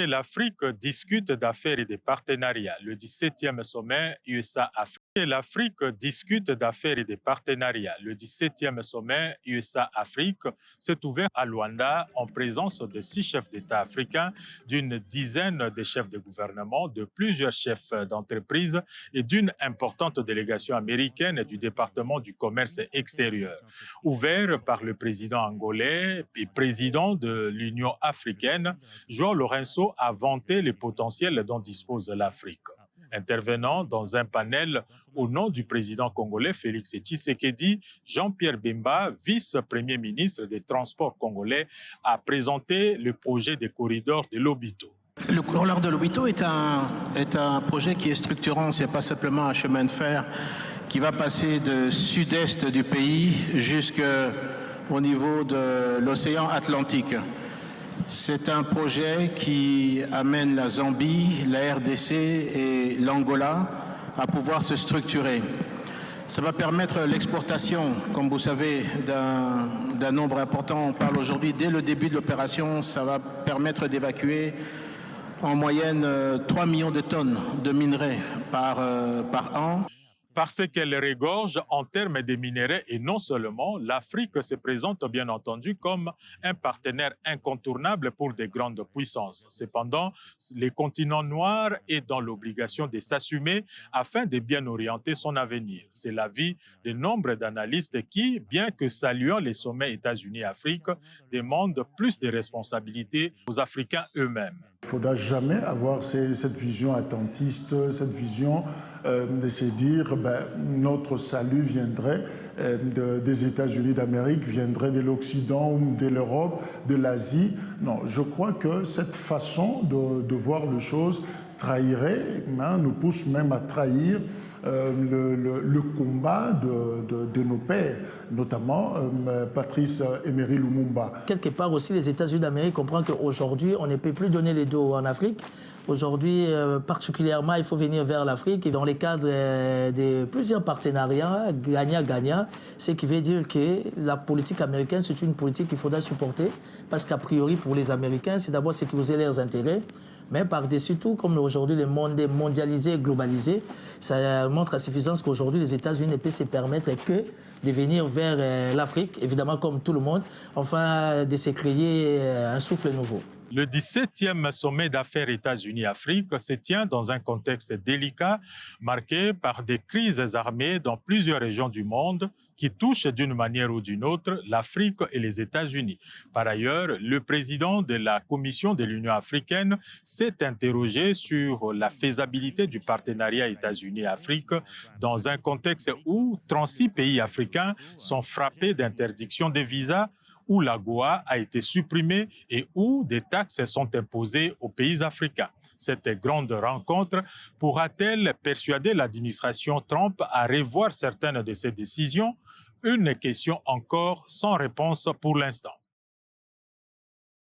L'Afrique discute d'affaires et de partenariats. Le 17e sommet USA-Afrique. L'Afrique discute d'affaires et de partenariats. Le 17e sommet USA-Afrique s'est ouvert à Luanda en présence de 6 chefs d'État africains, d'une dizaine de chefs de gouvernement, de plusieurs chefs d'entreprise et d'une importante délégation américaine du département du commerce extérieur. Ouvert par le président angolais et président de l'Union africaine, João Lourenço a vanté les potentiels dont dispose l'Afrique. Intervenant dans un panel au nom du président congolais Félix Tshisekedi, Jean-Pierre Bemba, vice-premier ministre des Transports congolais, a présenté le projet des corridors de Lobito. Le corridor de Lobito est un projet qui est structurant, ce n'est pas simplement un chemin de fer qui va passer du sud-est du pays jusqu'au niveau de l'océan Atlantique. C'est un projet qui amène la Zambie, la RDC et l'Angola à pouvoir se structurer. Ça va permettre l'exportation, comme vous savez, d'un nombre important. On parle aujourd'hui, dès le début de l'opération, ça va permettre d'évacuer en moyenne 3 millions de tonnes de minerais par an. Parce qu'elle regorge en termes de minerais et non seulement, l'Afrique se présente bien entendu comme un partenaire incontournable pour des grandes puissances. Cependant, le continent noir est dans l'obligation de s'assumer afin de bien orienter son avenir. C'est l'avis de nombre d'analystes qui, bien que saluant les sommets États-Unis-Afrique, demandent plus de responsabilités aux Africains eux-mêmes. Il ne faudra jamais avoir cette vision attentiste, cette vision de se dire notre salut viendrait des États-Unis d'Amérique, viendrait de l'Occident, de l'Europe, de l'Asie. Non, je crois que cette façon de voir les choses trahirait, nous pousse même à trahir le combat de nos pères, notamment Patrice Emery Lumumba. Quelque part aussi, les États-Unis d'Amérique comprennent qu'aujourd'hui, on ne peut plus donner les dos en Afrique. Aujourd'hui, particulièrement, il faut venir vers l'Afrique et dans le cadre de plusieurs partenariats gagnant-gagnant, ce qui veut dire que la politique américaine, c'est une politique qu'il faudra supporter parce qu'a priori, pour les Américains, c'est d'abord sécuriser leurs intérêts. Mais par-dessus tout, comme aujourd'hui le monde est mondialisé et globalisé, ça montre à suffisance qu'aujourd'hui les États-Unis ne peuvent se permettre que de venir vers l'Afrique, évidemment comme tout le monde, enfin de se créer un souffle nouveau. Le 17e sommet d'affaires États-Unis-Afrique se tient dans un contexte délicat, marqué par des crises armées dans plusieurs régions du monde qui touchent d'une manière ou d'une autre l'Afrique et les États-Unis. Par ailleurs, le président de la Commission de l'Union africaine s'est interrogé sur la faisabilité du partenariat États-Unis-Afrique dans un contexte où 36 pays africains sont frappés d'interdiction des visas, où l'AGOA a été supprimée et où des taxes sont imposées aux pays africains. Cette grande rencontre pourra-t-elle persuader l'administration Trump à revoir certaines de ses décisions? Une question encore sans réponse pour l'instant.